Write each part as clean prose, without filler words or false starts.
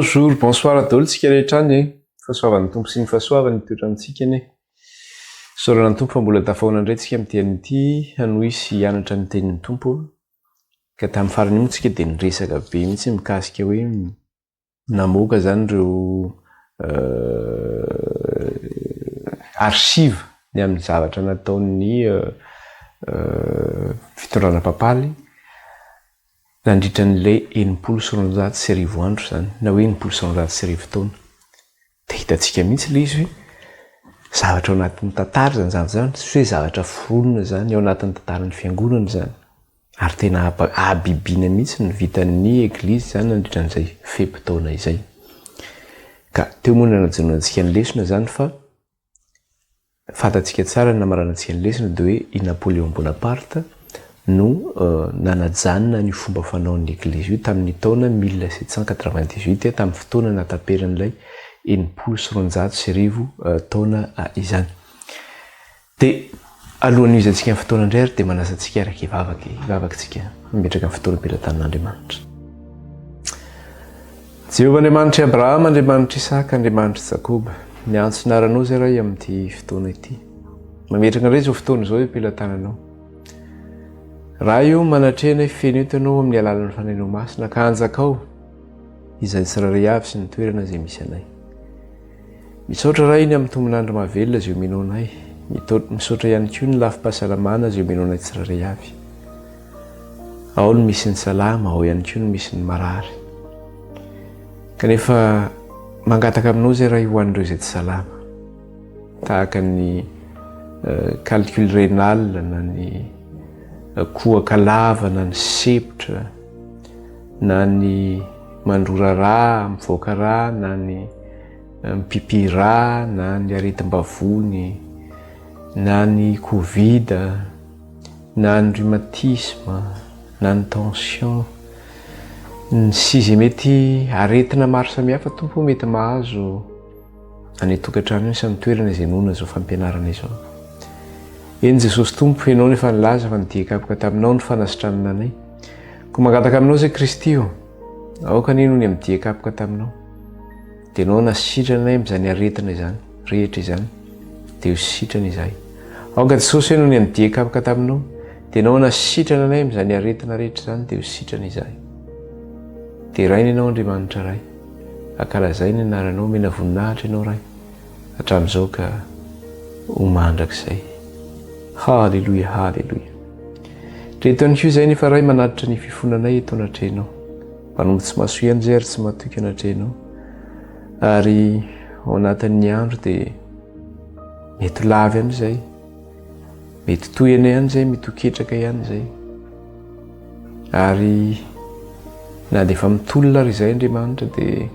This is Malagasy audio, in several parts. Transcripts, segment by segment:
Bonjour, bonsoir daholo tsika rehetra any fahasoavan'ny tompo sy ny fahasoavany toetra amintsika anie. Saorana ny tompo fa mbola tafahoana indray tsika amin'ny tenyity hanohy sy hianatra ny tenin'ny tompo. Ka tamin'ny farany io tsika dia niresaka be mihitsy mikasika hoe namoaka zany ireo archive ny amin'ny zavatra nataon'ny fitondrana papaly nandritra n'ilay 990 andro zany, na hoe 990 taona. Dia hitantsika mihitsy ilay izy hoe zavatra ao anatin'ny tantara zany zavatra zany, sy hoe zavatra foronina zany ao anatin'ny tantaran'ny fiangonana zany. Ary tena abibiana mihitsy ny vitan'ny eglizy zany nandritra n'izay fepitaona izay. Ka teo moa nanajonantsika ny lesona zany fa fantatsika tsara ny namaranantsika ny lesona dia hoe i Napoléon Bonaparte no nanajanona ny fomba fanaon'ny eglizy io tamin'ny taona 1798 tamin'ny fotoana nataperan'ilay 990 taona izany. Dia alohan'ny izansika amin'ny fotoana indray ary dia manasantsika araka hivavakantsika mimetraka amin'ny fotoana am-pelatanan'Andriamanitra. Jehovah Andriamanitra Abrahama, Andriamanitra Isaka, Andriamanitra Jakoba, miantso ny aranao zay raha amin'ity fotoana ity. Mametraka indray izao fotoana izao am-pelatananao. Raha io manatrehana feno eto ianao amin'ny alalan'ny fanainao masina ka anjakao izay tsirairay avy sy ny toerana izay misy anay. Misaotra raha iny amin'ny tombon'andro mahavelona izay omenao anay. Misaotra ihany koa ny lafim-pahasalamana izay omenao anay tsirairay avy. Ao ny misy ny salama, ao ihany koa ny misy ny marary. Kanefa mangataka aminao zay raha io hoan'ireo izay tsy salama. Tahaka ny calcul rénal na ny kohaka lava na ny sepotra na ny mandrora rà, mivoaka rà na ny mipipi rà na ny aretim-bavony na ny covid na ny rhumatisme na ny tension ny sizy mety aretina maro samihafa tompo mety mahazo any tokantrano iny samy toerana izay noana zao fampianarana izao. Eny Jesosy tompo ianao nefa nilaza fa nidikapoka taminao ny fanasitranana anay. Ko mangataka aminao zay Kristy io, aoka nino ny midikapoka taminao. Dia ianao nasitrana anay amin'izany aretina izany, rehetra izany, dia ho sitrana izahay. Aoka Jesosy ianao ny midikapoka taminao, dia ianao nasitrana anay amin'izany aretina rehetra izany, dia ho sitrana izahay. Dia rainy ianao Andriamanitra ray, ankalazay ny anaranao, mena voninahitra ianao ray, hatramin'izao ka ho mandrakizay. Halleluja, halleluja. Reto ihany koa izay nefa ray manatitra ny fifonanay eto anatrehanao. Manombo tsy mahasoa an'izay ary tsy mahatoky anatrehanao. Ary ao anatin'ny andro dia mety lavy ihany izay, mety toyana ihany izay, mety hoketraka ihany izay. Ary na dia efa mitolona ary izay Andriamanitra dia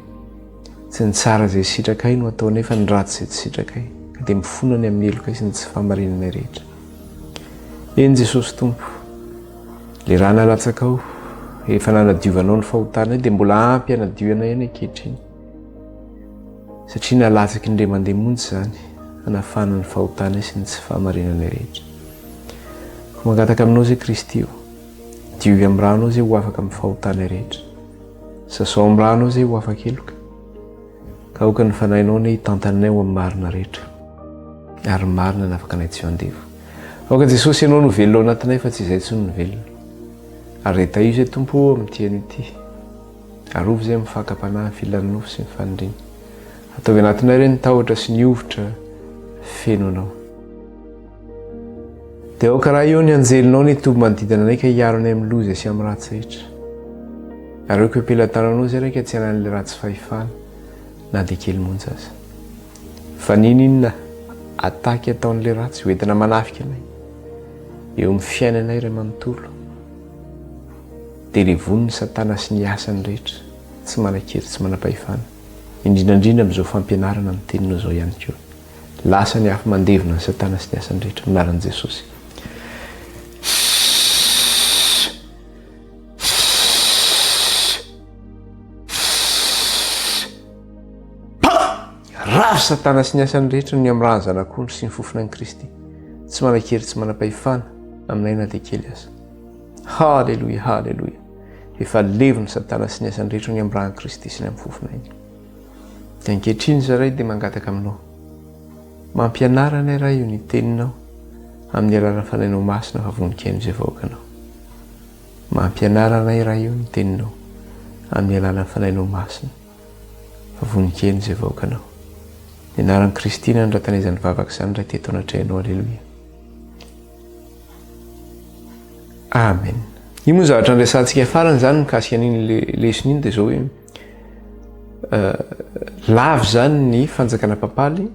tsy ny tsara izay sitrakay no ataonay fa ny ratsy izay tsy sitrakay. Ka dia mifonany amin'ny heloka sy ny tsy fahamarinanay rehetra. Eny Jesosy tompo, le raha nalatsakao, efa nanadiovanao ny fahotanay dia mbola ampy hanadioanay ihany ankehitriny. Satria nalatsaky ny ray mandeha-monjy zany, hanafana ny fahotanay sy ny tsy fahamarinanay rehetra. Ko mangataka aminao zay Kristy io, diovy amin'ny ranao zay ho afaka amin'ny fahotanay rehetra. Sasao amin'ny ranao zay ho afaka heloka. Ka aoka ny fanahinao ny hitantanay ho amin'ny marina rehetra. Ary marina nafaka anay tsy handevo. Aoka Jesosy ianao no velona ao anatinay fa tsy izay tsy no velona. Ary reta io izay tompo amin'ity ano ity. Arovy izay mifakam-panahy, filan'ny sy ny fanindriny. Ataovy anatinay ireny ny tahotra sy ny ovitra feno anao. Dia aoka raha io ny anjelinao ny toby manodidina anay ka hiaro anay amin'ny loza sy amin'ny ratsy rehetra. Ary eo ka ampelantananao izay raika tsy hanan'ilay ratsy fahefana na dia kely monja aza. Fa ninona ataky ataon'ilay ratsy ho entina manafika anay eo amin'ny fiainanay iray manontolo. Dia ilay voniny Satana sy ny asany rehetra tsy manan-kery, tsy manam-pahefana. Indrindrandrindra amin'izao fampianarana ny teninao izao ihany koa. Lasa ny afo mandevona ny Satana sy ny asany rehetra minaran'i Jesosy. Rafy Satana sy ny asany rehetra ny amin'ny rano zanak'ondry sy ny fofonan'i Kristy. Tsy manan-kery, tsy manam-pahefana aminay na dia kely aza. Halleluja, halleluja. efa leviny satana sy ny asany rehetra ny am'rahan Kristy sy ny amin'ny fofona iny. Dia ankehitriny zaray dia mangataka aminao. Mampianarana iray io ny teninao amin'ny alalan'ny fanainao masina fa voninkaino izay vahoakanao. Mampianarana iray io ny teninao amin'ny alalan'ny fanainao masina fa voninkaino izay vahoakanao. Ny anaran'i Kristy ny ratanezan'ny vavaka izany raha teto anatrahinao. Aleloia. Amen. Io moa zavatra andrasantsika farany zany mikasika an'iny lesona iny dia zao hoe lavo zany ny fanjakana papaly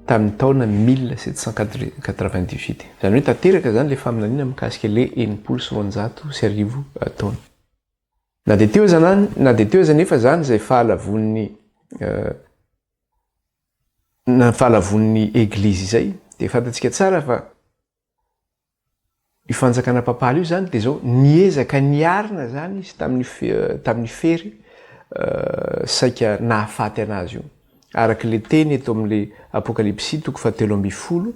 tamin'ny taona 1798. Zany hoe tanteraka zany le faminaniana mikasika le 900 taona. Na dia teo zany nefa zany izay fahalavon'ny eglizy izay dia fantatsika tsara fa io fanjakana papaly io zany dia zao niezaka niarina zany izy tamin'ny fery saika nahafaty anazy io. Araka le teny eto amin'le apokalipsy 7:10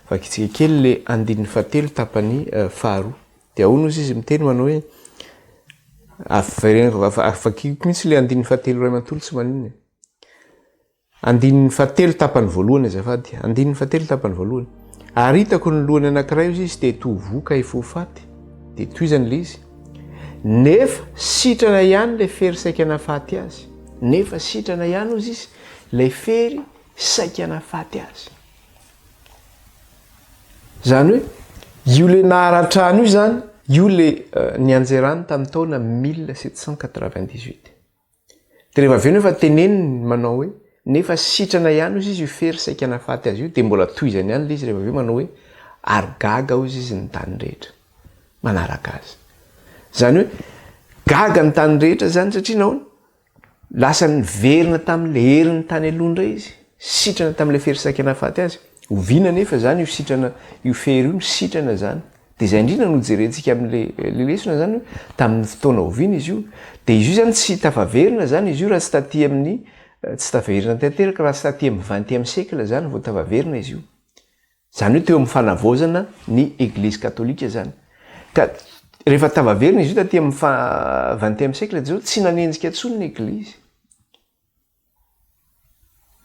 fakitsika kely le 9 tapany faharoa. Dia ahoana ozy izy miteny manao hoe afakiko mihitsy le 9 ray manontolo tsy maninona. 9 tapany voalohany azafady. 9 tapany voalohany. Ary hitako ny lohany anankiray izy dia tovoka efa faty. Dia toy izany le izy. Nefa sitrana ihany le fery saika nahafaty azy. Nefa sitrana ihany ozy izy le fery saika nahafaty azy. Zany hoe io le naharatrahana io zany, io le nianjerany tamin'ny taona 1798. Dia rehefa avy eo nefa teneniny manao hoe nefa sitrana ihany ozy izy io fery saika nahafaty azy io dia mbola toizany ihany le izy rehefa avy eo manao hoe ary gaga ozy izy ny tany rehetra manaraka azy. Zany hoe gaga ny tany rehetra zany satria nahoana lasa niverina tamin'le herin'ny tany aloha indray izy, sitrana tamin'le fery saika nahafaty azy. Oviana nefa zany io sitrana io fery io sitrana zany. Dia izay indrindra no jerentsika amin'le lesona zany hoe tamin'ny fotoana oviana izy io. Dia izy io zany tsy tafaverina zany izy io raha tsy taty amin'ny tsy tafaverina tanteraka raha tsy taty amin'ny 20e siècle zany vao tafaverina izy io. Zany hoe teo amin'ny fanavozana ny Église katolika zany. Ka rehefa tavaverina izy io taty amin'ny 20e siècle dia tsy nanenjika intsony ny Église.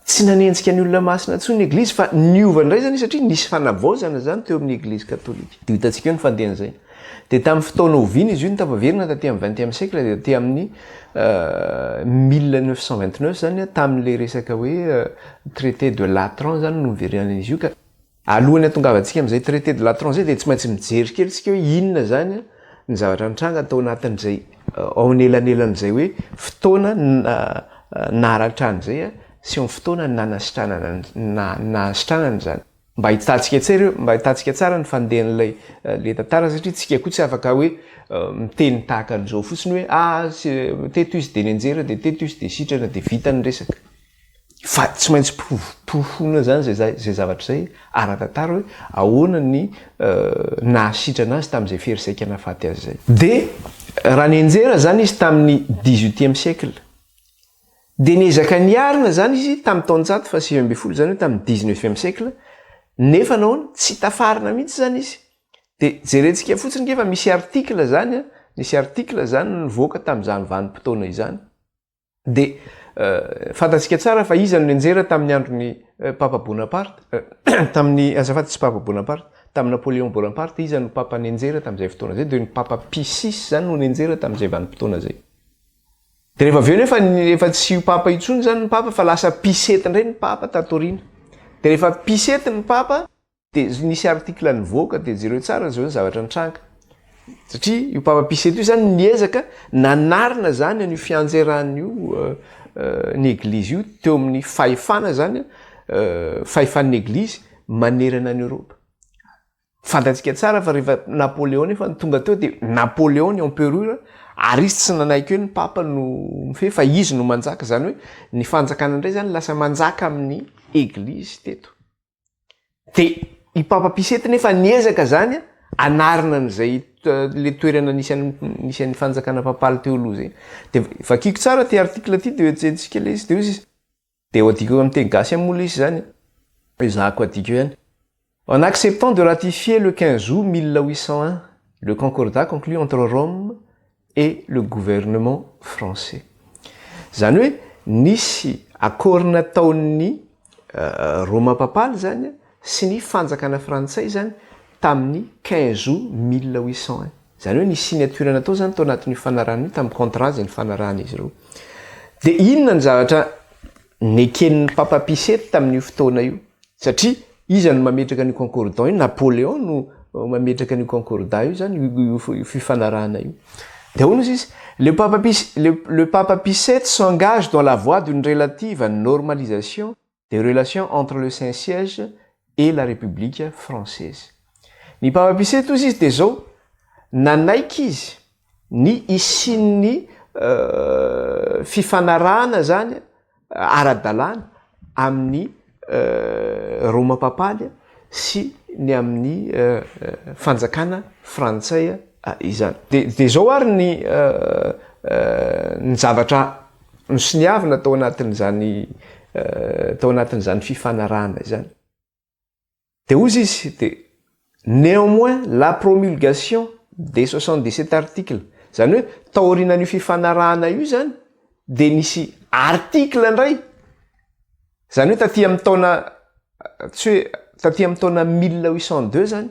Tsy nanenjika ny olona masina intsony ny Église fa niova indray zany satria nisy fanavozana zany teo amin'ny Église katolika. Dia hitantsika eo ny fandehan'izay. Dia tamin'ny fotoana oviana izy io ny tafaverina taty amin'ny 20e siècle dia taty amin'ny 1929 zany tamin'le resaka hoe traité de Latran zany no niverenana izy io. Ka alohan'ny hatongavantsika amin'izay traité de Latran zay dia tsy maintsy mijery kely tsika hoe inona zany ny zavatra nitranga tao anatin'izay ao anelanelan'izay hoe fotoana naharatrany izay sy amin'ny fotoana nahasitranany zany. Mba hitantsika tsara ny fandehan'ilay le tantara satria tsika koa tsy afaka hoe miteny tahaka an'izao fotsiny hoe teto izy dia nianjera dia teto izy dia sitrana dia vita ny resaka. Fa tsy maintsy pohona zany zay zavatra izay ara-tantara hoe ahoana ny nahasitrana azy tamin'izay fery saika nahafaty azy izay. Dia raha nianjera zany izy tamin'ny 18e siècle. Dia niezaka niarina zany izy tamin'ny taonjato fa 9 zany hoe tamin'ny 19e siècle. Nefa nahoana tsy tafarina mihitsy zany izy. Dia jerentsika fotsiny efa misy article zany nivoaka tamin'izany vanim-potoana izany. Dia fantatsika tsara fa iza no nianjera tamin'ny andron'ny Papa Bonaparte, tamin'ny azafady tsy Papa Bonaparte, tamin'ny Napoléon Bonaparte iza no papa nianjera tamin'izay fotoana izay, dia ny Papa Pie VI zany no nianjera tamin'izay vanim-potoana izay. Dia rehefa avy eo nefa tsy io papa intsony zany ny papa fa lasa Pie VII indray ny papa tatoriana. Dia rehefa Pie VII ny papa dia nisy article nivoaka dia jereo tsara zao ny zavatra nitranga. Satria io papa Pie VII io zany niezaka nanarina zany an'io fianjeran'io ny Église io teo amin'ny fahefana zany fahefan'ny Église manerana ny Europe. Fantatsika tsara fa rehefa Napoléon efa tonga teo dia Napoléon ny empereur ary izy tsy nanaiky hoe ny papa no mifehy fa izy no manjaka, zany hoe ny fanjakana indray zany lasa manjaka amin'ny Église teto. Dia i papa Pie VII nefa niezaka zany anarina an'izay le toerana nisy an'ny fanjakana papaly teo aloha zay. Dia vakiko tsara ty article ty dia hoetsentsika le izy dia izy. Dia ho adiko amin'ny teny gasy amin'ny mola izy zany. Ezahako adiko ihany. En acceptant de ratifier le 15 août 1801 le concordat conclu entre Rome et le gouvernement français. Zany hoe nisy akory nataon'ny Roma papaly zany sy ny fanjakana frantsay zany tamin'ny 15 août 1801. Zany hoe nisy signature natao zany tao anatin'io fanarahana io tamin'ny contrat zay ny fanarahana izy ireo. De inona ny zavatra neken'ny Papa Pie VII tamin'io fotoana io? Satria izy no mametraka ny concordat io, Napoléon no mametraka ny concordat io zany io fifanarahana io. De hono izy le Papa Pie VII s'engage dans la voie d'une relative normalisation des relations entre le Saint-Siège et la République française. Ny Papa Pie VII izy de zao nanaiky izy ny isin'ny fifanarahana zany ara-dalàna amin'ny Roma papaly sy ny amin'ny fanjakana frantsay izany. De zao ary ny zavatra nisiniavina tao anatin'izany fifanarahana izany. De ozy izy de néanmoins la promulgation des 77 articles. Zany hoe taorinan'io fifanarahana io zany de nisy article ndray. Zany hoe taty amin'ny taona 1802 zany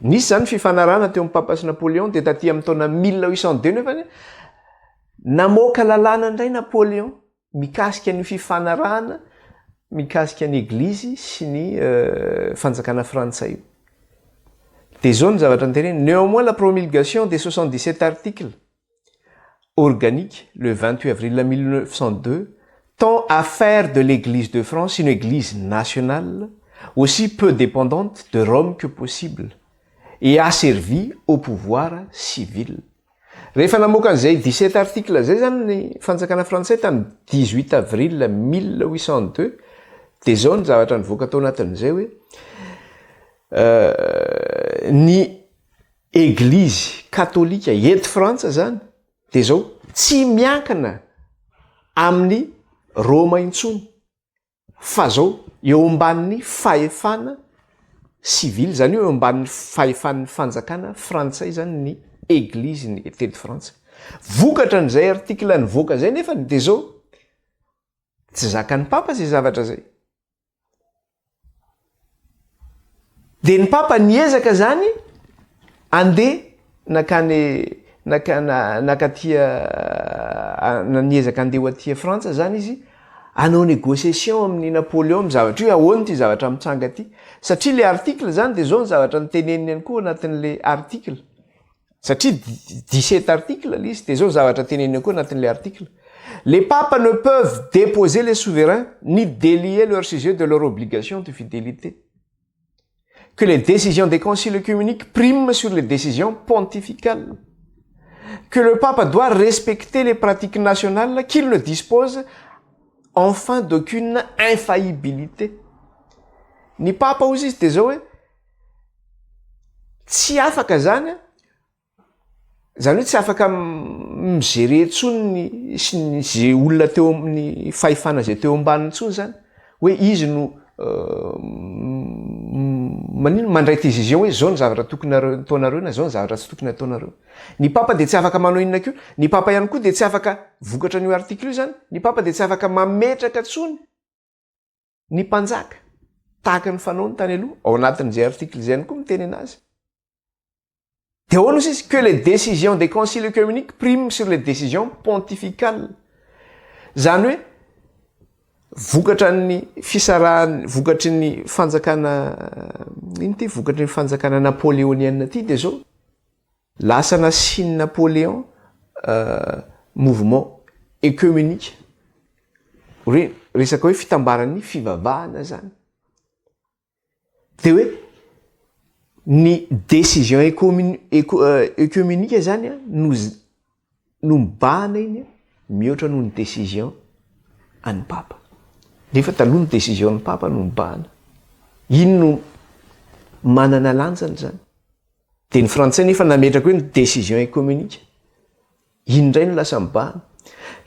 nisy zany fifanarahana teo amin'ny Papa sy Napoléon, de taty amin'ny taona 1802 nefa namoaka lalàna ndray Napoléon mikasika ny fifanarahana mikasika ny église sy ny fanjakana frantsay. De zao ny zavatra nteneny, néanmoins la promulgation des 77 articles organiques le 28 avril 1902 tend à faire de l'église de France une église nationale aussi peu dépendante de Rome que possible et asservie au pouvoir civil. Rehefa namoaka an'izay 17 articles zay zany ny fanjakana frantsay tamin'ny 18 avril 1802 de zao ny zavatra nivoaka tao anatin'izay hoe ny église katolika eto Frantsa zany de zao tsy miankina amin'ny Roma intsony fa zao eo ambanin'ny fahefana civil, zany eo ambanin'ny fahefan'ny fanjakana frantsay zany ny église ny teto Frantsa. Vokatra n'izay article nivoaka zay nefa de zao tsy zakan'ny Papa zay zavatra zay. De ny Papa niezaka zany andeha niezaka andeha ho aty Frantsa zany izy hanao négociation amin'ny Napoléon amin'ny zavatra io, ahoana ty zavatra mitsanga ty, satria le article zany de zao ny zavatra niteneniny ihany koa anatin'le article, satria 17 articles l'izy de zao zavatra teneniny koa anatin'le article. Les papes ne peuvent déposer les souverains ni délier leur sujet de leur obligation de fidélité. Que les décisions des conciles œcuméniques priment sur les décisions pontificales. Que le pape doit respecter les pratiques nationales, qu'il ne dispose enfin d'aucune infaillibilité. Ny papa ozy izy de zao hoe tsy afaka zany hoe tsy afaka migerer tsony sy zay olona teo amin'ny fahefana zay teo ambaniny tsony zany hoe izy no mandray décision hoe zao ny zavatra tokony ataonareo na zao ny zavatra tsy tokony ataonareo. Ny papa de tsy afaka manao inona keo, ny papa ihany koa de tsy afaka vokatra n'io article io zany, ny papa de tsy afaka mametraka tsony ny mpanjaka tahaka ny fanaony tany aloha ao anatin'izay article zay ihany koa miteny anazy. De ahoana izy que les décisions des conciles œcuméniques priment sur les décisions pontificales. Zany hoe vokatra ny fisarahany vokatry ny fanjakana vokatry ny fanjakana napoléonienne ty de zao lasa nasiny Napoléon mouvement œcuménique resaka hoe fitambaran'ny fivavahana zany. De hoe ny décision œcuménique zany no mibahana iny mihoatra noho ny décision an'ny papa. Nefa taloha ny décision ny papa no mibahana. Iny no manana lanjany zany. De ny frantsay nefa nametraka hoe ny décision œcuménique. Iny ndray no lasa mibahana.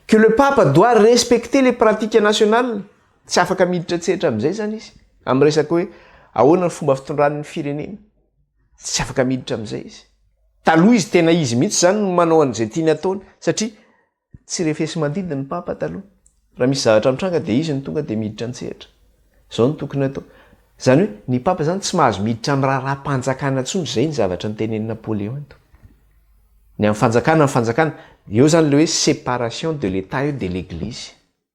Que le pape doit respecter les pratiques nationales. Tsy afaka miditra tsetra am'izay zany izy. Amin'ny resaka hoe ahoana ny fomba fitondran'ny firenena. Tsy afaka miditra am'izay izy. taloha izy tena izy mihitsy zany no manao an'izay tiany ataony satria tsy refesy mandidi ny papa taloha raha misy zavatra mitranga de izy ny tonga de miditra antsehatra zao ny tokony atao zany hoe ny papa zany tsy mahazo miditra amin'ny raharaha-panjakana ntsony zay ny zavatra ny teneny Napoléon eto ny amin'ny fanjakana eo zany le hoe séparation de l'état et de l'église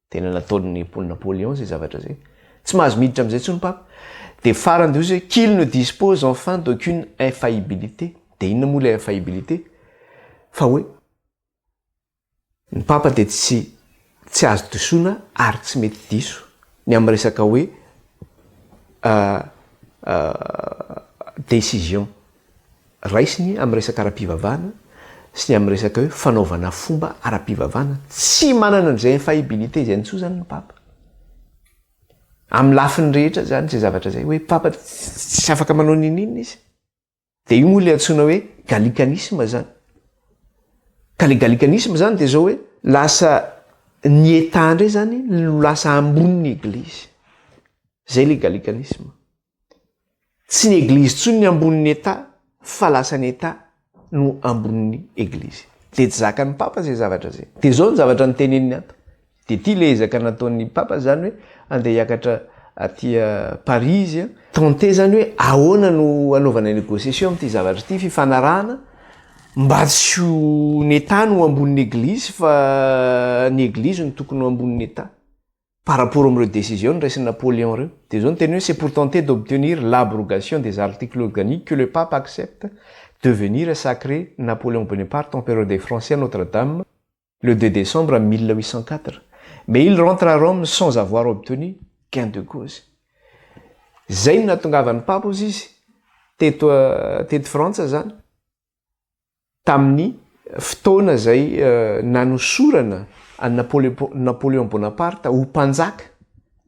tena nataony Napoléon zay zavatra zay tsy mahazo miditra am'izay tsony papa de farany de ozy hoe qu'il ne dispose enfin d'aucune infaillibilité de inona moa le infaillibilité fa hoe ny papa de tsy azo disoina ary tsy mety diso ny amin'ny resaka hoe décision raisiny amin'ny resaka ara-pivavahana sy ny amin'ny resaka hoe fanaovana fomba ara-pivavahana tsy manana an'izay infaillibilité zay nitsoa zany ny papa amin'ny lafiny rehetra zany zay zavatra zay hoe papa tsy afaka manao ninina izy de io moa le antsoina hoe gallicanisme zany ka le gallicanisme zany de zao hoe lasa ny état ndray zany no lasa amboniny église zay le gallicanisme tsy ny église tsony ny amboniny état fa lasa ny état no amboniny église de tsy zakan'ny papa zay zavatra zay de zao ny zavatra ny teneniny ato de ty le ezaka nataon'ny papa zany hoe andeha hiakatra aty Paris tenter zany hoe ahoana no anaovana négociation am'ty zavatra ty fifanarahana mba tsy ho ny état no amboniny église fa ny église no tokony ho amboniny état par rapport am'ireo décision ny raisiny Napoléon reo de zao ny teny hoe c'est pour tenter d'obtenir l'abrogation des articles organiques que le pape accepte de venir sacrer Napoléon Bonaparte empereur des Français à Notre-Dame le 2 décembre 1804 mais il rentre à Rome sans avoir obtenu gain de cause zay no natongavan'ny papa ozy izy teto Frantsa zany tamin'ny fotoana zay nanosorana any Napoléon Bonaparte ho mpanjaka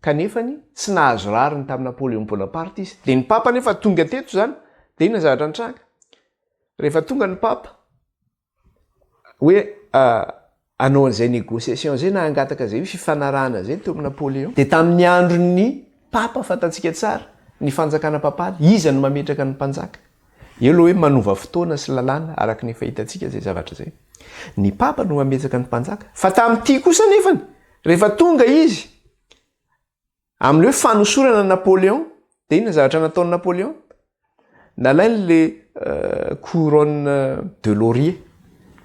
kanefany tsy nahazo rariny tamin'ny Napoléon Bonaparte izy de ny papa nefa tonga teto zany de ina zavatra nitranga rehefa tonga ny papa hoe anao an'izay négociation zay na angataka zay fifanarahana zay teo amin'ny Napoléon de tamin'ny andron'ny papa fatatsika tsara ny fanjakana papaly iza no mametraka ny mpanjaka eo loha hoe manova fotoana sy lalàna araka ny fahitantsika zay zavatra zay ny papa no mametraka ny mpanjaka fa tamin'ity kosa nefany rehefa tonga izy amin'le hoe fanosorana Napoléon de ina zavatra nataony Napoléon nalainy le couronne de laurier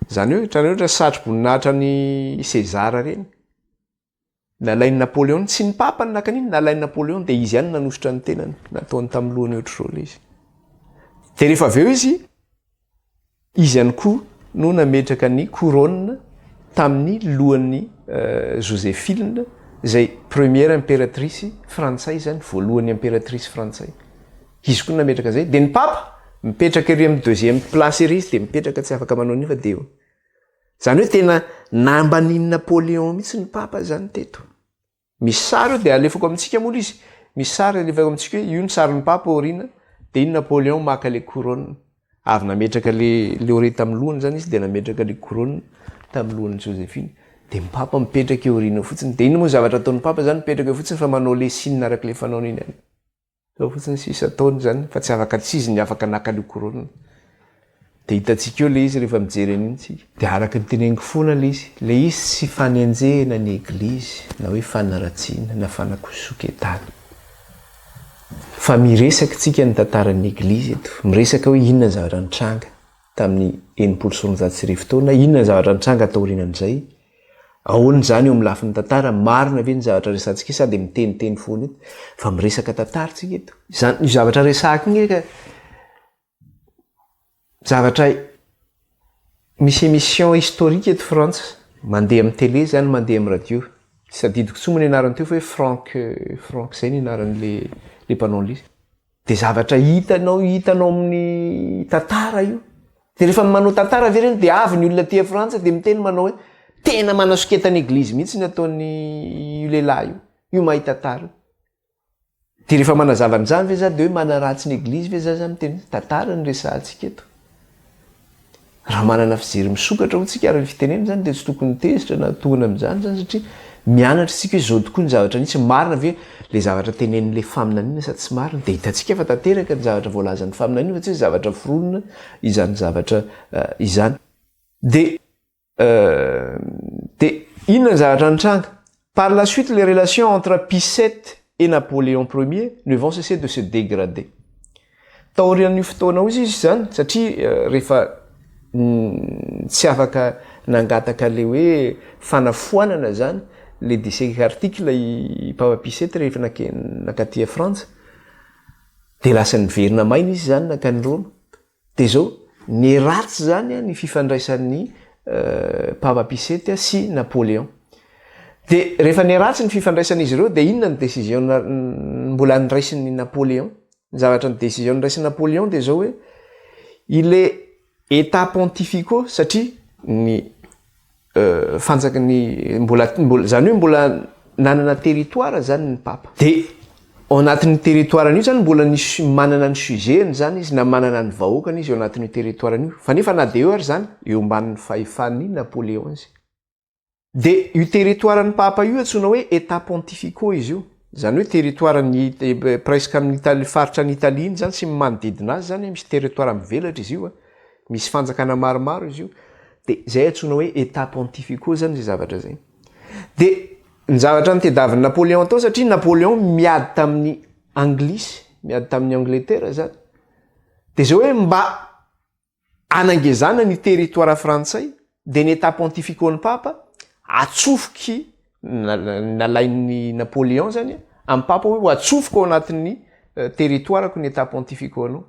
zany hoe trany ohatra satro-boninahitra ny César reny nalainy Napoléon tsy ny papa ny nakaniny nalainy Napoléon de izy ihany nanositra ny tenany nataony tamin'ny lohany ohatra zao le izy de rehefa aveo izy ihany koa no nametraka ny couronne tamin'ny lohan'ny Joséphine zay première impératrice frantsay zany voalohany impératrice frantsay izy koa nametraka zay de ny papa mipetraka ery amin'ny deuxième place ery izy de mipetraka tsy afaka manao nifa de eo zany hoe tena nambaniny Napoléon mihitsy ny papa zany teto misy sary eo de alefako amintsika mola izy misy sary alefako amintsika hoe io ny sarin'ny papa orina de iny Napoléon maka le couronne avy nametraka le ore tamin'ny lohany zany izy de nametraka le couronne tamin'ny lohany Joséphine de ny papa mipetraka eo orina fotsiny de iny moa zavatra ataon'ny papa zany mipetraka eo fotsiny fa manao le signe araka le fanaony iny any zao fotsiny sisa ataony zany fa tsy afaka tsy izy ny afaka naka le couronne de hitantsika eo le izy rehefa mijery an'iny tsika de araka ny teneniko foana le izy tsy fanenjehana ny église na hoe fanaratsiana na fanakosoketana fa miresaka tsika ny tantaran'ny église eto miresaka hoe inona zavatra nitranga tamin'ny 1900 fotoana inona zavatra nitranga taorinan'izay ahoany zany eo amin'ny lafin'ny tantara marina ve ny zavatra resantsika sady miteniteny foana eto fa miresaka tantara tsika eto io zavatra resaka igny ka zavatra misy émission historique eto Frantsa mandeha amin'ny télé zany mandeha amin'ny radio sadidiko tsy moa ny anarany teo fa hoe Frank zay ny anaran'le mpanao an'lizy de zavatra hitanao amin'ny tantara io de rehefa manao tantara ve reny de avy ny olona tia Frantsa de miteny manao hoe tena manasoketany église mihitsy ny ataony lehilahy io mahita tantara de rehefa manazava an'izany ve za de hoe manaratsy ny église ve za miteny tantara ny resantsika eto raha manana fijery misokatra ho tsika ary ny fiteneny zany de tsy tokony tezitra na tohana amin'izany zany satria mianatra tsika hoe zao tokoa ny zavatra ny tsy marina ve le zavatra tenen'le faminaniana sady tsy marina de hitantsika efa tanteraka ny zavatra voalazan'ny faminaniana fa tsy hoe zavatra foronina izany zavatra izany de inona ny zavatra nitranga par la suite les relations entre Picette et Napoléon Ier ne vont cesser de se dégrader taorian'io fotoana izy zany satria rehefa tsy afaka nangataka le hoe fanafoanana zany le disque article i Papa Picette rehefa nakatia France de lasa niverina maina izy zany nakany Roma de zao ny ratsy zany ny fifandraisan'ny Papa Picette sy Napoléon de rehefa ny ratsy ny fifandraisan'izy ireo de inona ny décision mbola niraisin'ny Napoléon ny zavatra ny décision niraisin'ny Napoléon de zao hoe il est état pontificaux satria ny fanjakany mbola zany hoe mbola nanana territoire zany ny papa de ao anatin'ny territoire an'io zany mbola manana ny sujet zany izy na manana ny vahoakany izy ao anatin'ny territoire an'io fa nefa na de eo ary zany eo ambanin'ny fahefan'ny Napoléon izy de io territoire ny papa io antsoina hoe état pontificaux izy io zany hoe territoire ny presque amin'ny Italie faritra ny Italie iny zany sy manodidina azy zany misy territoire mivelatra izy io misy fanjakana maromaro izy io de zay antsoina hoe état pontificaux zany zay zavatra zay de ny zavatra nitediavin'ny Napoléon tao satria Napoléon miady tamin'ny Anglisy miady tamin'ny Angleterre zany de zao hoe mba anangezana ny territoire frantsay de ny état pontificaux ny papa atsofoky nalain'ny Napoléon zany amin'ny papa hoe ho atsofoka ao anatin'ny territoireko ny état pontificaux anao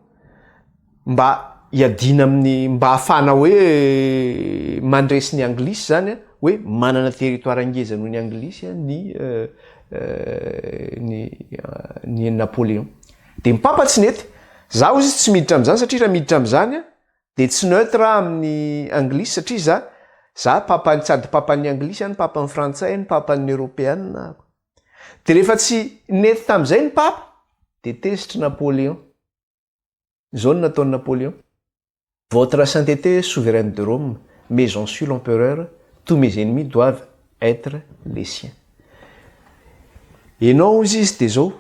mba iadina amin'ny mba ahafana hoe mandresy ny Anglisy zany hoe manana territoire angeza noho ny Anglisy ny Napoléon de mipapa tsy nety zaho izy tsy miditra am'zany satria raha miditra am'zany de tsy neutre amin'ny Anglisy satria za papa sady papan'ny Anglisy any papan'ny frantsay ny papan'ny européenne de rehefa tsy nety tam'izay ny papa de tezitra Napoléon zao no nataon'ny Napoléon votre sainteté souveraine de Rome mais j'en suis l'empereur tous mes ennemis doivent être les siens enao izy de zao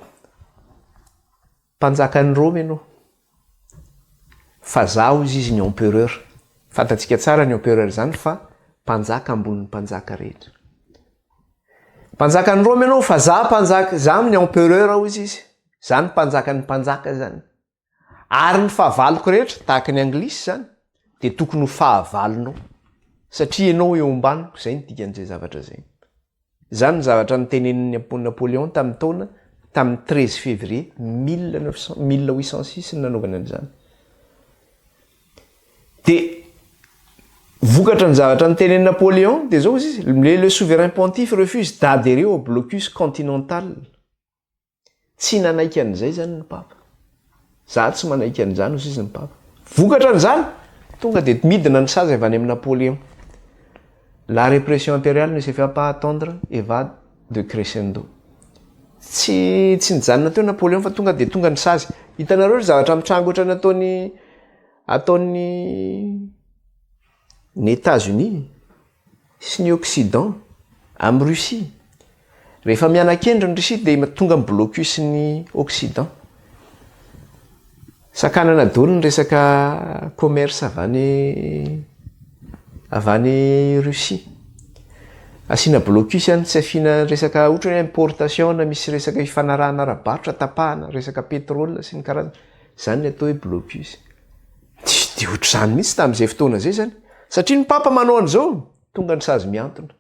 mpanjakan'ny Rome enao fa zaho izy ny empereur fantatsika tsara ny empereur zany fa mpanjaka ambonin'ny mpanjaka rehetra mpanjakan'ny Rome enao fa za mpanjaka za amin'ny empereur ao izy zany mpanjakan'ny mpanjaka zany ary ny fahavaloko rehetra tahaka ny Anglisy zany de tokony ho fahavalonao satria ianao eo ambaniko zay nydikan'izay zavatra zay zany ny zavatra nitenen'ny Napoléon tamin'ny taona tamin'ny 13 février 1806 ny nanaovana an'izany de vokatra ny zavatra nitenen'ny Napoléon de zao izy le souverain pontife refuse d'adhérer au blocus continental tsy nanaiky an'izay zany ny papa za tsy manaiky an'izany ozy izy ny papa vokatra n'izany tonga de midina ny sazy avy any amin'ny Napoléon la répression impériale ne se fait pas attendre et va de crescendo tsy nijanona teo Napoléon fa tonga de tonga ny sazy hitanareo zavatra mitrango ohatrany ataony ny États-Unis sy ny Occident amin'ny Russie rehefa mianakendro ny Russie de tonga ny blocus ny Occident sakanana daholo ny resaka commerce avy any Russie asina blocus any tsy afina resaka ohatra hoe importation na misy resaka ifanarahana ara-barotra tapahana resaka pétrole sy ny karazany zany ny atao hoe blocus de ohatr'izany mihitsy tamin'izay fotoana zay zany satria ny papa manao an'izao tonga ny sazy miantona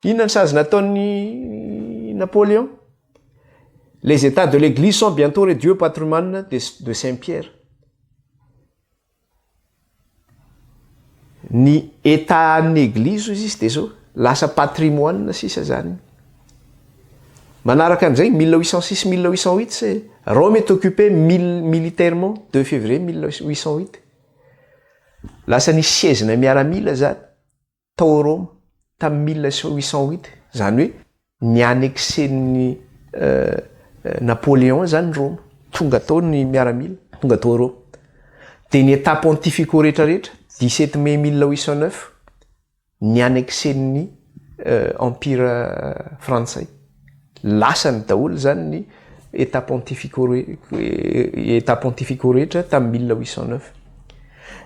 inona ny sazy nataon'ny Napoléon les états de l'église sont bientôt réduits au patrimoine de Saint-Pierre ny état n'église izy de zao lasa patrimoine sisa zany manaraka an'izay 1806-1808 c'est Rome est occupée militairement 2 février 1808 lasa ny siège-na miaramila zany tao Rome tamin'ny 1808 zany hoe ny annexen'ny Napoléon zany Rome tonga tao ny miaramila tonga tao Rome de ny état pontificaux rehetrarehetra 17 mai 1809 ny annexen'ny empire frantsay lasany daholo zany ny état pontificaux rehetra tamin'ny 1809.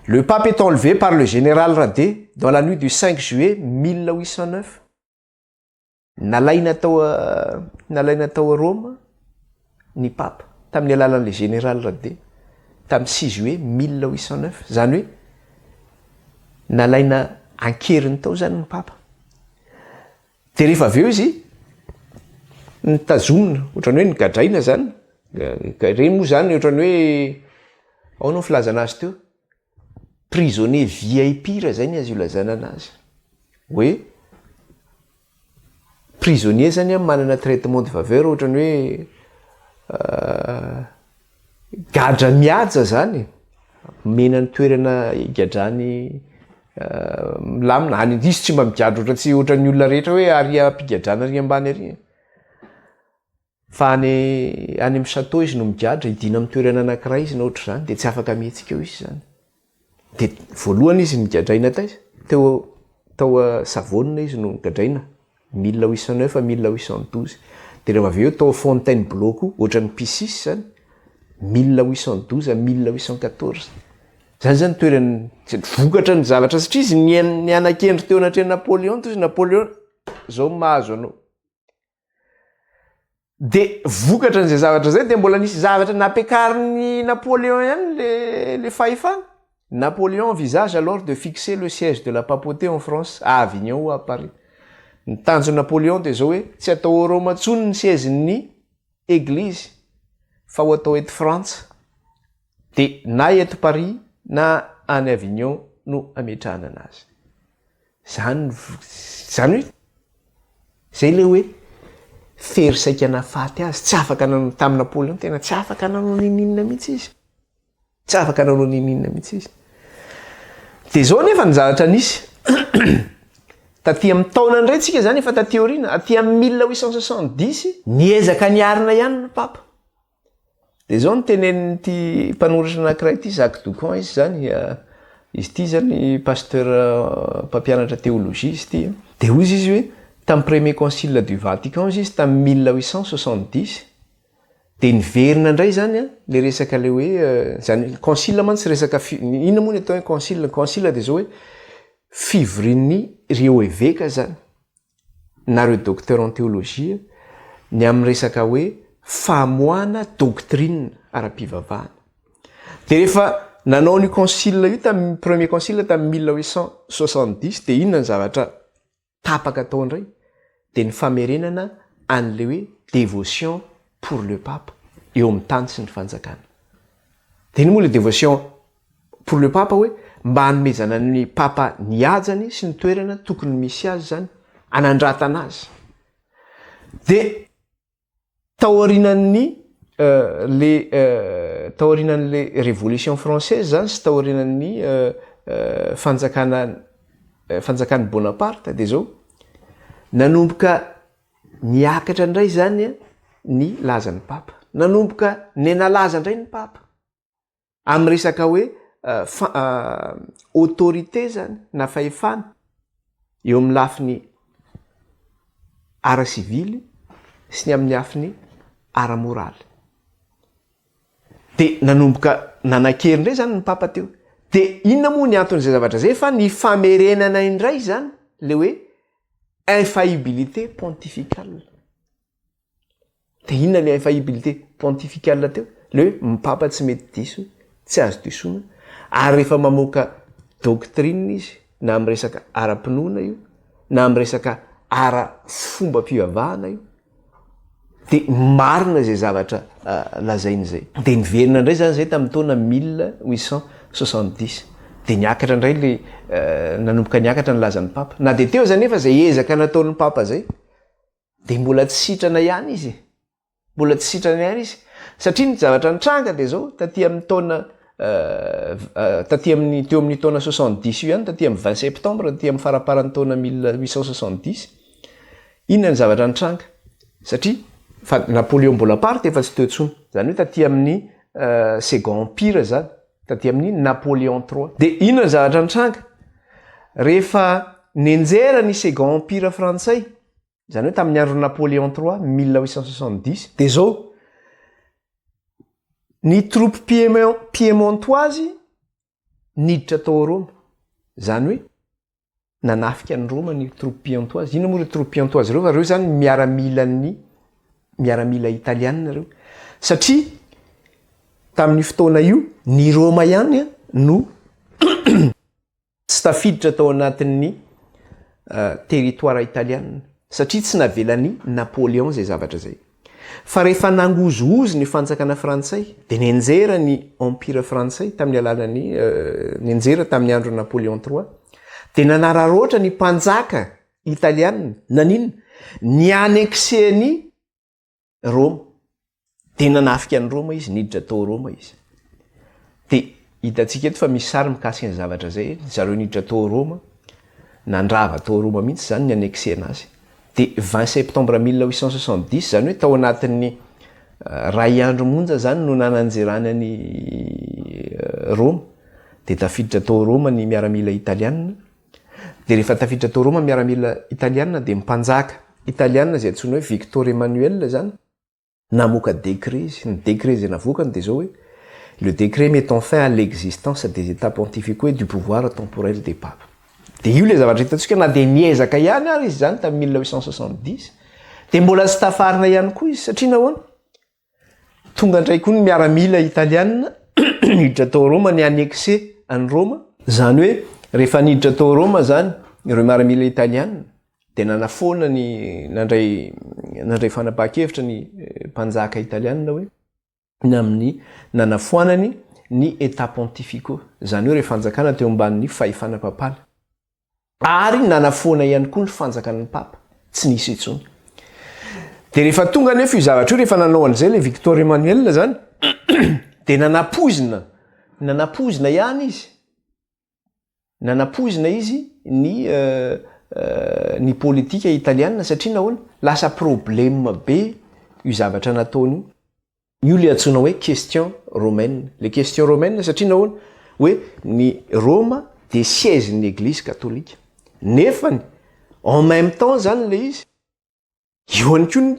Le pape est enlevé par le général Radé dans la nuit du 5 juillet 1809. Nalaina tao à Rome ny pape tamin'ny alalan'le général Radé tamin'ny 6 juillet 1809. Zany hoe nalaina ankeriny tao zany ny papa. De rehefa avy eo izy nitazomina ohatrany hoe nigadraina zany. Reny moa zany ohatrany hoe ao no filazana azy teo. Prisonnier VIP raha zay ny azy io lazana anazy. Hoe prisonnier zany manana traitement de faveur ohatrany hoe gadra mihaja zany. Menany toerana higadrany milamina any izy tsy mba migadra ohatra tsy ohatran'ny olona rehetra hoe aria ampigadrana ary ambany ary. Fa any amin'ny château izy no migadra idina amin'ny toerana anankiray izy na ohatra zany de tsy afaka mihetsika eo izy zany. De voalohany izy nigadraina tao Savonina izy no nigadraina 1809 à 1812. De rehefa avy eo tao Fontainebleau koa ohatran'ny Pisis zany 1812 à 1814. Zany zany toerany vokatra ny zavatra satria izy nianan-kendry teo anatreny Napoléon toy izy Napoléon zao mahazo anao. De vokatra n'izay zavatra zay de mbola nisy zavatra nampiakarin'ny Napoléon ihany le fahefana. Napoléon envisage alors de fixer le siège de la papauté en France à Avignon ou à Paris. Ny tanjo Napoléon de zao hoe tsy atao Roma intsony ny siège-ny église fa ho atao eto Frantsa. De na eto Paris na any Avignon no ametrahana anazy. Zany hoe zay le hoe fery saika nafaty azy tsy afaka nanao tamin'ny Napoléon tena tsy afaka nanao ninina mihitsy izy. Tsy afaka nanao ninina mihitsy izy. De zao nefa ny zavatra nisy taty amin'ny taona indray tsika zany efa taty aoriana aty amin'ny 1870 niezaka niarina ihany ny papa. De zao ny tenenin'ity mpanoratra anankiray ity Jacques Doucan izy zany izy ity zany pasteur mpampianatra théologie izy ity. De hoy izy hoe tamin'ny premier concile du Vatican izy tamin'ny 1870 de niverina indray zany le resaka le hoe zany concile mantsy resaka inona moa ny atao hoe concile de zao hoe fivorian'ny ireo évêque zany na reo docteur en théologie ny amin'ny resaka hoe famoahana doctrine ara-pivavahana. De rehefa nanao ny concile io tamin'ny premier concile tamin'ny 1870 de inona ny zavatra tapaka tao indray de ny famerenana an'le hoe dévotion pour le pape eo amin'ny tany sy ny fanjakana. De iny moa le dévotion pour le pape hoe mba hanomezana ny papa niajany sy ny toerana tokony misy azy zany anandratana azy. De taorinan'ny taorinan'le révolution française zany sy taorinan'ny fanjakan'ny Bonaparte de zao nanomboka niakatra indray zany ny lazan'ny papa. Nanomboka nenalaza indray ny papa amin'ny resaka hoe autorité zany na fahefana eo amin'ny lafiny ara civile sy ny amin'ny lafiny ara moraly. De nanomboka nanan-kery indray zany ny papa teo. De inona moa ny anton'izay zavatra zay fa ny famerenana indray zany le hoe infaillibilité pontificale. De inona le infaillibilité pontificale teo? Le hoe mipapa tsy mety diso, tsy azo disoina, ary rehefa mamoaka doctrine izy na amin'ny resaka ara-pinoana io na amin'ny resaka ara-fomba-pivavahana io de marina zay zavatra lazainy zay. De niverina indray zany zay tamin'ny taona 1870 de niakatra indray le nanomboka niakatra ny lazan'ny papa. Na de teo zany efa zay ezaka nataon'ny papa zay de mbola tsy sitrana ihany izy. Mbola tsy sitrana ihany izy satria ny zavatra nitranga de zao taty amin'ny taona taty amin'ny teo amin'ny taona 70 io ihany taty amin'ny 20 septembre taty amin'ny faraparan'ny taona 1870 inona ny zavatra nitranga satria fa Napoléon Bonaparte efa tsy teo intsony zany hoe taty amin'ny second empire zany taty amin'ny Napoléon III. De inona ny zavatra nitranga rehefa nenjera ny second empire frantsay zany hoe tamin'ny andro Napoléon III 1870 de zao ny troupe piemontoise niditra tao Roma zany hoe nanafika ny Roma ny troupe piemontoise. Ino moa le troupe piemontoise reo fa reo zany miaramila italiana reo satria tamin'ny fotoana io ny Roma ihany no tsy tafiditra tao anatin'ny territoire italiana satria tsy navelany Napoléon zay zavatra zay. Fa rehefa nangozozozy ny fanjakana frantsay de nenjera ny empire frantsay tamin'ny alalany nenjera tamin'ny andro Napoléon III de nanararoatra ny mpanjaka italiana nanina ny annexeny Roma de nanafika ny Roma izy niditra tao Roma izy. De hitantsika eto fa misy sary mikasika ny zavatra zay zareo niditra tao Roma nandrava tao Roma mihitsy zany ny annexena azy. De 20 septembre 1870 zany hoe tao anatin'ny ray andro monja zany no nananjerana ny Roma de tafiditra tao Roma ny miaramila italiana. De rehefa tafiditra tao Roma miaramila italiana de mpanjaka italiana zay antsoina hoe Victor Emmanuel zany namoaka décret izy. Ny décret zay navokany de zao hoe le décret mettant fin à l'existence des états pontificaux et du pouvoir temporel des papes. De io le zavatra hitantsika na de niezaka ihany ary izy zany tamin'ny 1870 de mbola tsy tafarina ihany koa izy satria nahoana tonga indray koa ny miaramila italiana niditra tao Roma ny annexé any Roma zany hoe rehefa niditra tao Roma zany ireo miaramila italiana de nanafona ny nandray fanapahan-kevitra ny mpanjaka italiana hoe ny amin'ny nanafoanany ny état pontificaux zany hoe rehefa fanjakana teo ambanin'ny fahefana papala ary nanafona ihany koa ny fanjakan'ny papa tsy nisy intsony. De rehefa tonga nefa io zavatra io rehefa nanao an'izay le Victor Emmanuel zany de nanapozina ihany izy nanapozina izy ny politika italiana satria nahoana lasa problème be io zavatra nataony io le antsoina hoe question romaine. Le question romaine satria nahoana hoe ny Roma de siège ny église catholique nefany en même temps zany le izy io any koa ny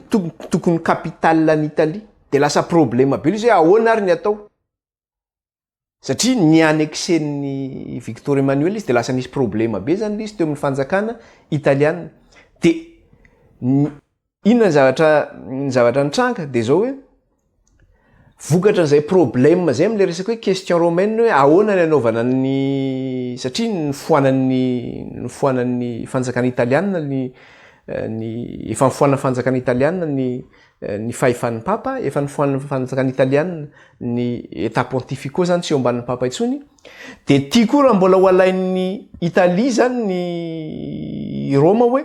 tokony capitale any Italie de lasa problème be izy hoe ahoana ary ny atao satria ny annexen'ny Victor Emmanuel izy de lasa nisy problème be zany le izy teo amin'ny fanjakana italiana. De inona ny zavatra nitranga de zao hoe vokatra zay problème zay am'le resaka hoe question romaine hoe ahoana ny anaovana ny satria ny foanan'ny fanjakana italiana ny efa nifoanana fanjakana italiana ny fahefan'ny papa efa nifoanana fanjakana italiana ny état pontificaux zany tsy eo ambanin'ny papa intsony de tia koa raha mbola ho alain'ny Italie zany ny Roma hoe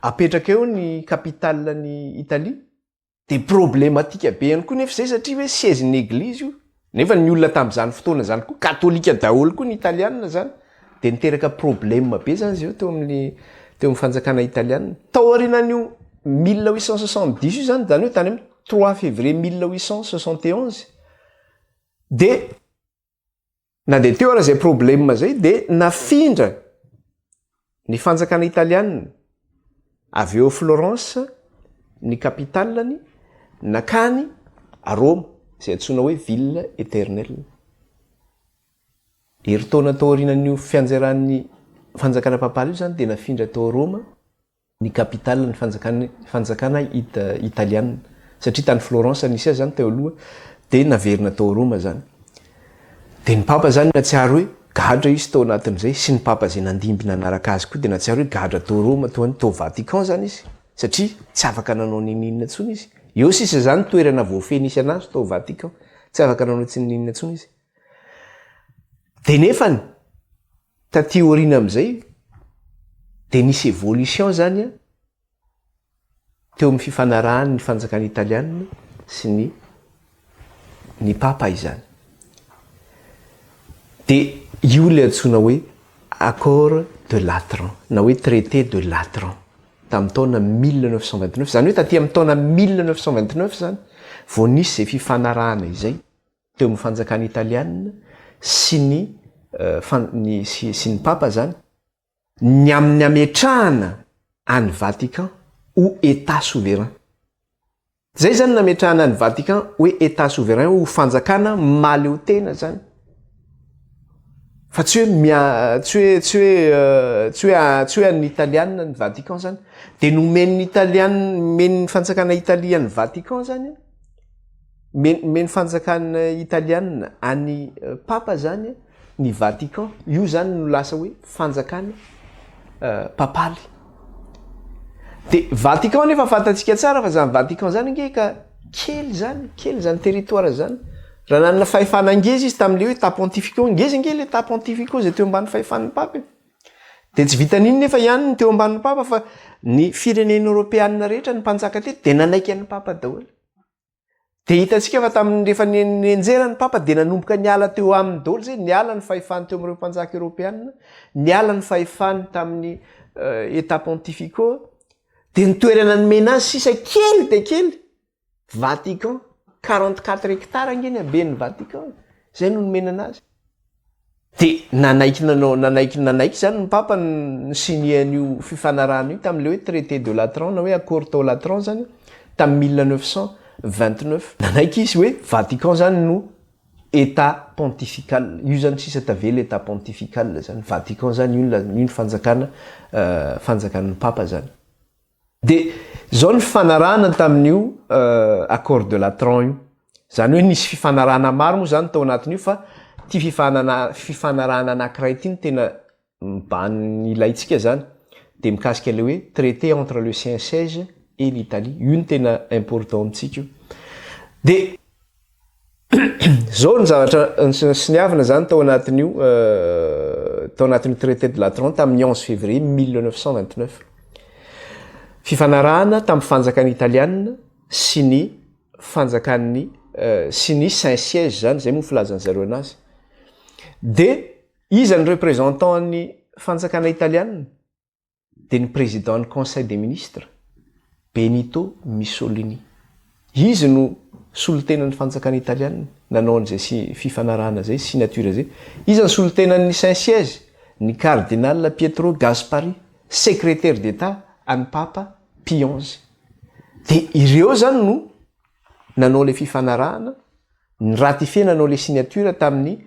apetraka eo ny capitale ny Italie de problématika be ihany koa nefa zay satria hoe siège ny église io nefa ny olona tamin'izany fotoana zany koa katolika daholo koa ny italiana zany de niteraka problème be zany zay teo amin'ny fanjakana italiana tao aorinan'io 1870 io zany zany hoe tany amin'ny 3 février 1871 de na de teo ara zay problème zay de nafindra ny fanjakana italiana avy eo Florence ny capitalany nakany à Rome zay antsoina hoe ville éternelle. Heritaona tao aorinan'io fianjaran'ny fanjakana papala io zany de nafindra tao Roma ny capitale ny fanjakana italiana satria tany Florence nisy zany teo aloha de naverina tao Roma zany. De ny papa zany natsiaro hoe gadra izy tao anatin'izay sy ny papa zay nandimby nanaraka azy koa de natsiaro hoe gadra tao Roma tao Vatican zany izy satria tsy afaka nanao ninina intsony izy. Eo sisa zany toerana voafenisy anazy tao Vatican tsy afaka nanao tsy ninina intsony izy. De nefany taty orina am'izay de nisy évolution zany teo amin'ny fifanarahany ny fanjakana italiana sy ny papa izany. De io le antsoina hoe accord de Latran na hoe traité de Latran tamin'ny taona 1929 zany hoe taty amin'ny taona 1929 zany vao nisy zay fifanarahana izay teo amin'ny fanjakana italiana sy ny papa zany ny amin'ny ametrahana any Vatican ho état souverain. Zay zany nametrahana any Vatican hoe état souverain ho fanjakana maleo tena zany. Fa tsy hoe any italiana ny Vatican zany, de nomen'ny italiana, men'ny fanjakana Italia ny Vatican zany, men'ny fanjakana italiana any papa zany ny Vatican, io zany no lasa hoe fanjakana papaly. De Vatican nefa fantatsika tsara fa zany Vatican zany nge ka kely zany territoire zany. Raha nanana fahefana ngeza izy tam'le hoe état pontificaux, ngeza nge le état pontificaux zay teo ambany fahefan'ny papa. De tsy vitan'iny nefa ihany ny teo ambanin'ny papa fa ny firenena européenne rehetra ny mpanjaka teto de nanaiky an'ny papa daholo. De hitantsika fa tamin'ny rehefa nenjera ny papa de nanomboka niala teo aminy daholo zay, niala ny fahefany teo amin'ireo mpanjaka européenne, niala ny fahefany tamin'ny état pontificaux, de nitoerana nomena azy sisa kely de kely Vatican 44 hectares ngeny aben'ny Vatican, zay no nomena anazy. De nanaiky zany ny papa ny signé-an'io fifanarahana io tam'le hoe traité de Latran na hoe accord Latran zany tamin'ny 1929. Nanaiky izy hoe Vatican zany no état pontifical. Io zany sisa tavela état pontifical zany. Vatican zany io fanjakana fanjakan'ny papa zany. De zao ny fifanarahana tamin'io accord de Latran io. Zany hoe nisy fifanarahana maro moa zany tao anatin'io fa ty fifanarahana anankiray ty ny tena mibany ilaitsika zany. De mikasika le hoe traité entre le Saint-Siège et l'Italie. Io ny tena important amitsika io. De zao ny zavatra sy niavana zany tao anatin'io tao anatin'io traité de Latran tamin'ny 11 février 1929. Fifanarahana tamin'ny fanjakany italiana sy ny fanjakan'ny sy ny Saint-Siège zany, zay moa filazany zareo anazy. De iza ny représentant ny fanjakana italiana? De ny président ny conseil des ministres Benito Mussolini. Izy no solotenan'ny fanjakana italiana, nanao an'izay fifanarahana zay, signature zay. Iza ny solotenan'ny Saint-Siège? Ny cardinal Pietro Gaspari, secrétaire d'État an'ny papa Pie XI. De ireo zany no nanao le fifanarahana, ny ratifié nanao le signature tamin'ny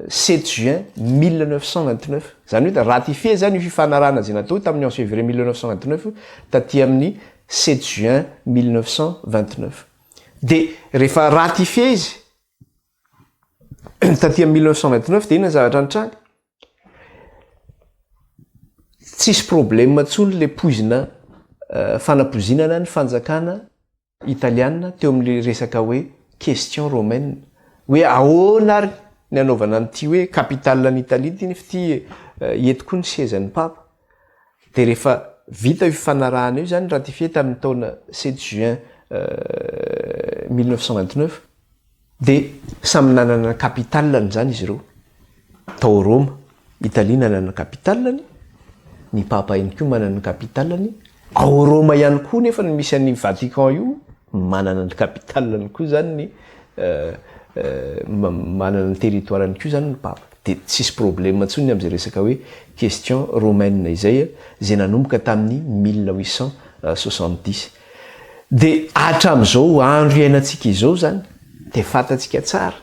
7 juin 1929. Zany hoe ratifié zany io fifanarahana zay natao tamin'ny 11 février 1929 taty amin'ny 7 juin 1929. De rehefa ratifié izy taty amin'ny 1929 de ina zavatra nitranga. Tsisy problème tsony le poizina fanapozinana ny fanjakana italiana teo amin'le resaka hoe question romaine, hoe ahoana ary ny anaovana an'ity hoe capitale n'Italie ty nefa ty entiko ny siezan'ny papa. De rehefa vita io fifanarahana io zany ratifié tamin'ny taona 7 juin 1929 de samy nanana capitalany zany izy ireo. Tao Roma, Italie nanana capitalany, ny papa ihany koa manana capitalany. Ao Roma ihany koa nefa ny misy an'ny Vatican io manana ny capitalany koa zany ny manana ny territoireny koa zany ny papa. De tsisy problème tsony am'izay resaka hoe question romaine izay zay nanomboka tamin'ny 1870. De hatram'izao andro iainantsika izao zany de fantatsika tsara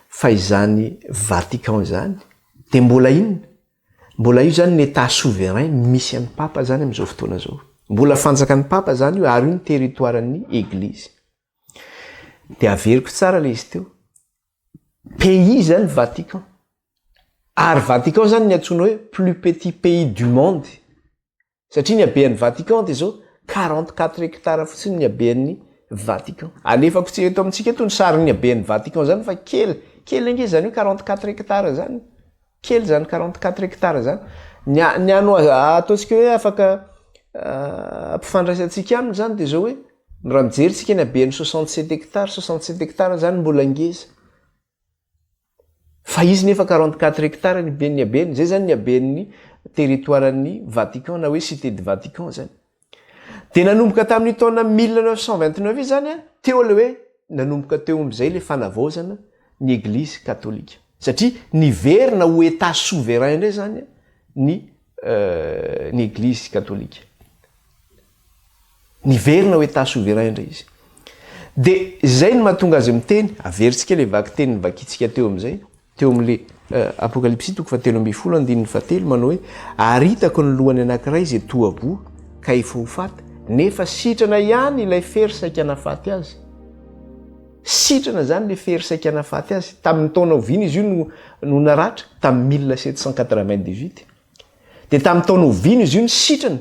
fa izany Vatican zany de mbola inona? Mbola io zany ny état souverain misy an'ny papa zany am'izao fotoana zao. Mbola fanjakan'ny papa zany io ary io ny territoiren'ny église. De averiko tsara le izy teo. Pays zany Vatican. Ary Vatican zany ny antsoina hoe plus petit pays du monde. Satria ny habean'ny Vatican de zao 44 hectares fotsiny ny habean'ny Vatican. Alefako tsy eto amintsika eto ny sarin'ny habean'ny Vatican zany fa kely ange zany hoe 44 hectares zany. Kely zany 44 hectares zany. Ny ano ataontsika hoe afaka ampifandraisantsika aminy zany de zao hoe raha mijeritsika ny habean'ny 67 hectares zany mbola ngeza. Fa izy nefa 44 hectares ny ben'ny habeany, zay zany ny habean'ny territoiren'ny Vatican na hoe cité de Vatican zany. De nanomboka tamin'ny taona 1929 izy zany teo le hoe nanomboka teo am'izay le fanavaozana ny église katolika. Satria niverina ho état souverain indray zany ny ny eglizy katolika. Niverina hoe ta souverain indray izy. De zay no mahatonga azy miteny, averintsika le vaky teny vakitsika teo am'izay, teo am'le apokalipsy 7:7 manao hoe aritako ny lohany anankiray izay toabo ka efa ho faty, nefa sitrana ihany ilay fery saika nafaty azy. Sitrana zany le fery saika nafaty azy. Tamin'ny taona oviana izy io no naratra tamin'ny 1798. De tamin'ny taona oviana izy io ny sitrana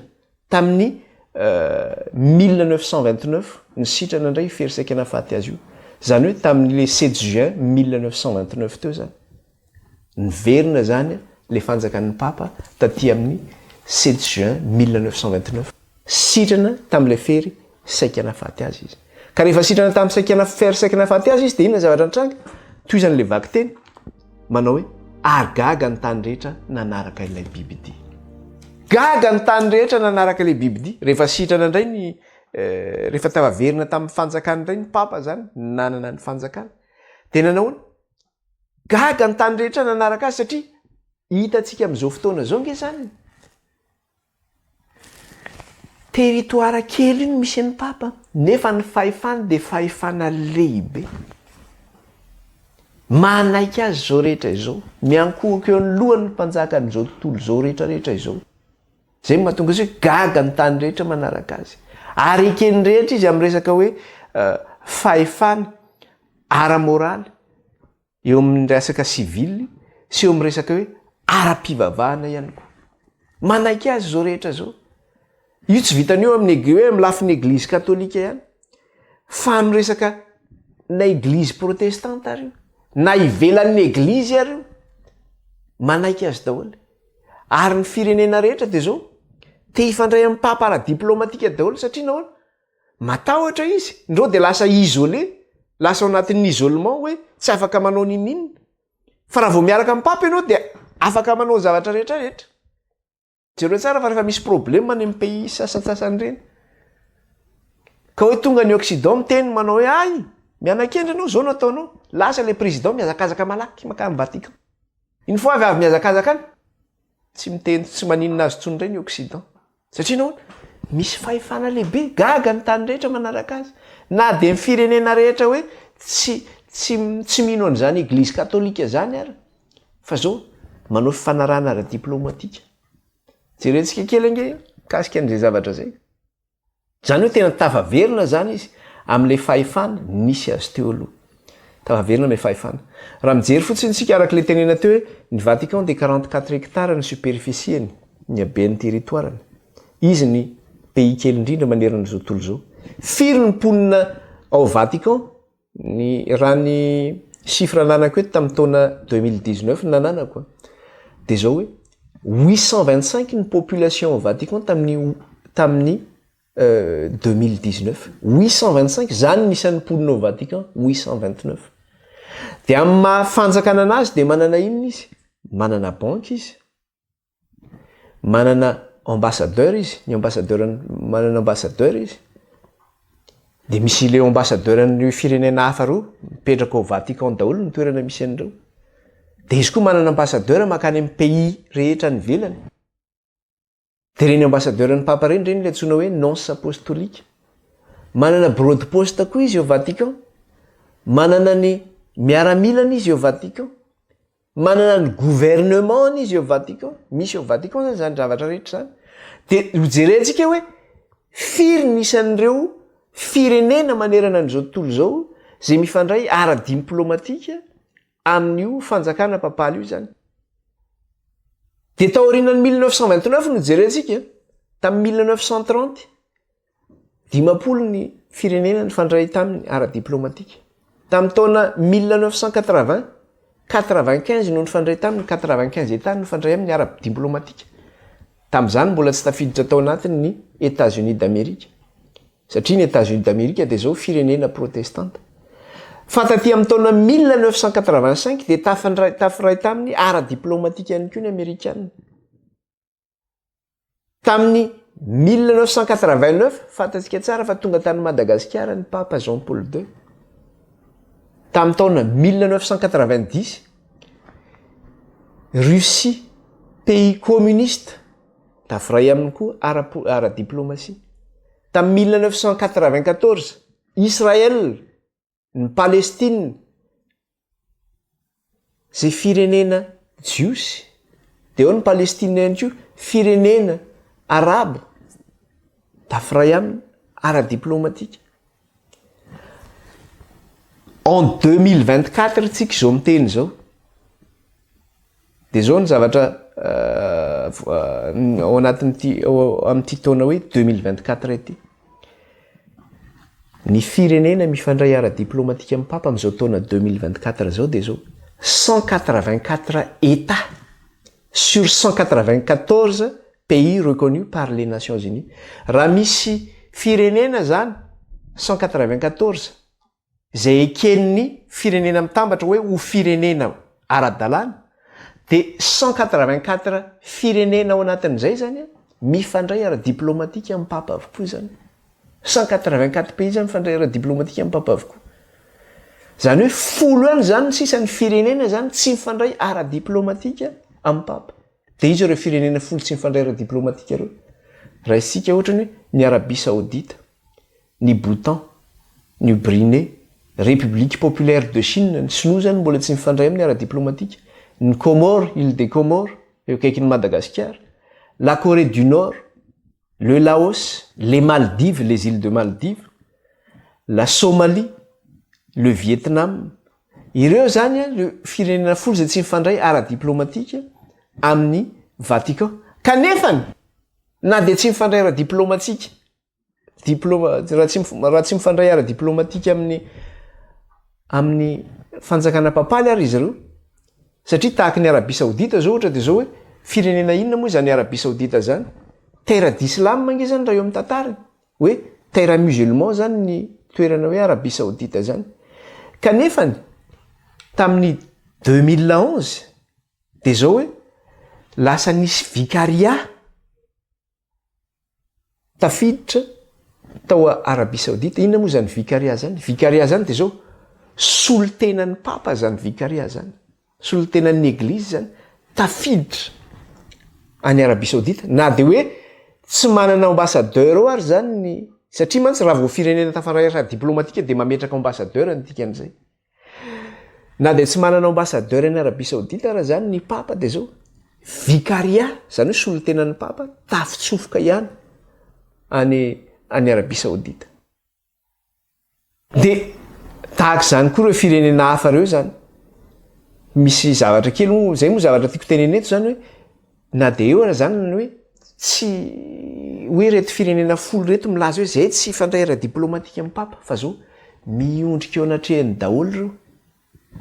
tamin'ny 1929 ny sitrana indray fery saika nafaty azy io. Zany hoe tamin'le 7 juin 1929 teo zany. Niverina zany le fanjakan'ny papa taty amin'ny 7 juin 1929. Sitrana tamin'le fery saika nafaty azy izy. Ka rehefa sitrana tamin'ny fery saika nafaty azy izy, de inona zavatra nitranga? Toy izany le vaky teny manao hoe ary gaga ny tany rehetra nanaraka ilay bibidia. Gaga ny tany rehetra nanaraka ilay bibidia. Rehefa sitrana indray ny rehefa tavaverina tamin'ny fanjakana indray ny papa zany, nanana ny fanjakana. De nanao hoe gaga ny tany rehetra nanaraka azy satria hitantsika amin'izao fotoana zao nge zany. Territoire kely iny misy an'ny papa, nefa ny fahefana de fahefana lehibe. Manaiky azy zao rehetra izao, miankohako eo ny lohan'ny mpanjaka an'izao tontolo zao rehetrarehetra izao. Zay mahatonga azy hoe gaga ny tany rehetra manaraka azy. Ary ekeny rehetra izy amin'ny resaka hoe fahefana ara-moraly, eo amin'ny resaka civil sy eo amin'ny resaka hoe ara-pivavahana ihany koa. Manaiky azy zao rehetra zao. Io tsy vitan'io amin'ny hoe amin'ny lafiny eglizy katolika ihany, fa amin'ny resaka na eglizy protestante ary io, na ivelan'ny eglizy ary io, manaiky azy daholo. Ary ny firenena rehetra de zao te hifandray amin'ny papa ara-diplomatika daholo satria nahoana? Matahotra izy, ndreo de lasa isolé, lasa ao anatin'ny isolement hoe tsy afaka manao ninina. Fa raha vao miaraka amin'ny papa ianao de afaka manao zavatra rehetra rehetra. Jereo tsara fa rehefa misy problème any amin'ny pays sasatsasany reny, ka hoe tonga ny Occident miteny manao hoe ay, mianakendry anao zao no ataonao. Lasa le président miazakazaka malaky makany Vatican. Une fois avy miazakazaka any, tsy miteny tsy maninona azy tsony reny Occident. Satria nahoana? Misy fahefana lehibe, gaga ny tany rehetra manaraka azy. Na de ny firenena rehetra hoe tsy mino an'izany eglizy katolika zany ary, fa zao manao fifanarahana ara-diplomatika. Jerentsika kely ange kasika an'izay zavatra zay. Zany hoe tena tafaverina zany izy amin'le fahefana nisy azy teo aloha. Tafaverina amin'le fahefana. Raha mijery fotsiny tsika araka le tenena teo hoe ny Vatican de 44 hectares ny superficie-ny, ny haben'ny territoire-ny. Izy ny pays kely indrindra manerana an'izao tontolo zao. Firy ny mponina ao Vatican, raha ny chiffre nanako eto tamin'ny taona 2019 nananako, de zao hoe 825 ny population au Vatican tamin'ny 2019. 825 zany nisan'ny mponina au Vatican, 829. De amin'ny mahafanjakana anazy de manana inona izy? Manana banque izy, manana ambassadeur izy, manana ambassadeur izy. De misy le ambassadeur ny firenena hafa reo mipetraka ao Vatican daholo ny toerana misy an'ireo. De izy koa manana ambassadeur makany amin'ny pays rehetra ny velany. De reny ambassadeur ny papa reny le antsoina hoe nonce apostolique. Manana bureau de poste koa izy ao Vatican. Manana ny miaramilana izy ao Vatican. Manana ny gouvernement izy ao Vatican. Misy ao Vatican zany zavatra rehetra zany. De hojerentsika hoe firy nisan'ireo firenena manerana an'izao tontolo zao zay mifandray ara-diplomatika amin'io fanjakana papaly io zany. De tao aorianany 1929 no jerentsika, tamin'ny 1930 dimapolo ny firenena nifandray tamin'ny ara-diplomatika. Tamin'ny taona 1980 95 no nifandray tamin'ny 95 états nifandray amin'ny ara-diplomatika. Tamin'izany mbola tsy tafiditra tao anatiny ny États-Unis d'Amérique. Satria ny États-Unis d'Amérique de zao firenena protestante. Fa taty amin'ny taona 1985 de tafiray tamin'ny ara-diplomatika ihany koa ny Amerikanina. Tamin'ny 1989 fantatsika tsara fa tonga tany Madagasikara ny Papa Jean Paul II. Tamin'ny taona 1990 Russie, pays communiste tafiray aminy koa ara-diplomatie. Tamin'ny 1994 Israel ny Palestine zay firenena jiosy de eo ny Palestine ihany koa firenena arabo tafiray aminy ara-diplomatique. En 2024 tsika zao miteny zao de zao ny zavatra ao amin'ity taona hoe 2024 ity. Ny firenena mifandray ara-diplomatique amin'ny papa amin'izao taona 2024 zao de zao 184 États sur 194 pays reconnus par les Nations Unies. Raha misy firenena zany 194 zay eken'ny firenena mitambatra hoe ho firenena ara-dalàna de 184 firenena ao anatin'izay zany mifandray ara-diplomatique amin'ny papa avokoa zany. 184 pays zany mifandray ara-diplomatique amin'ny papa avokoa. Zany hoe folo any zany sisan'ny firenena zany tsy mifandray ara-diplomatique amin'ny papa. De izy ireo firenena folo tsy mifandray ara-diplomatique ireo. Raha isika ohatrany hoe ny Arabie Saoudite, ny Bhoutan, ny Brunei, République populaire de Chine, ny Sinoa zany mbola tsy mifandray amin'ny ara-diplomatique, ny Comores, île des Comores, eo akaikin'ny Madagascar, la Corée du Nord, le Laos, les Maldives, les îles de Maldives, la Somalie, le Vietnam. Ireo zany le firenena folo zay tsy mifandray ara-diplomatique amin'ny Vatican. Kanefany na de tsy mifandray ara-diplomatique raha tsy mifandray ara-diplomatique amin'ny fanjakana papaly ary izy ireo, satria tahaka ny Arabie Saoudite zao ohatra de zao hoe firenena inona moa zany Arabie Saoudite zany? Terre d'Islam mange zany raha eo amin'ny tantarany, hoe terre musulman zany ny toerana hoe Arabie Saoudite zany. Kanefany tamin'ny 2011 de zao hoe lasa nisy vicariat tafiditra tao Arabie Saoudite. Inona moa zany vicariat zany? Vicariat zany de zao solotenan'ny papa zany vicariat zany. Solotenan'ny église zany tafiditra any Arabie Saoudite, na de hoe tsy manana ambassadeur ao ary zany ny satria mantsy raha vao firenena tafandray ara-diplomatique de mametraka ambassadeur ny dikan'izay. Na de tsy manana ambassadeur any Arabie Saoudite raha zany ny papa de zao vicariat zany hoe solotenan'ny papa tafitsofoka ihany any Arabie Saoudite. De tahaka zany koa ireo firenena hafa reo zany. Misy zavatra kely zay moa zavatra tiako tenena eto zany hoe na de eo raha zany ny hoe tsy hoe reto firenena folo reto milaza hoe zay tsy fandray ara-diplomatique amin'ny papa fa zao miondrika eo anatrehany daholo reo.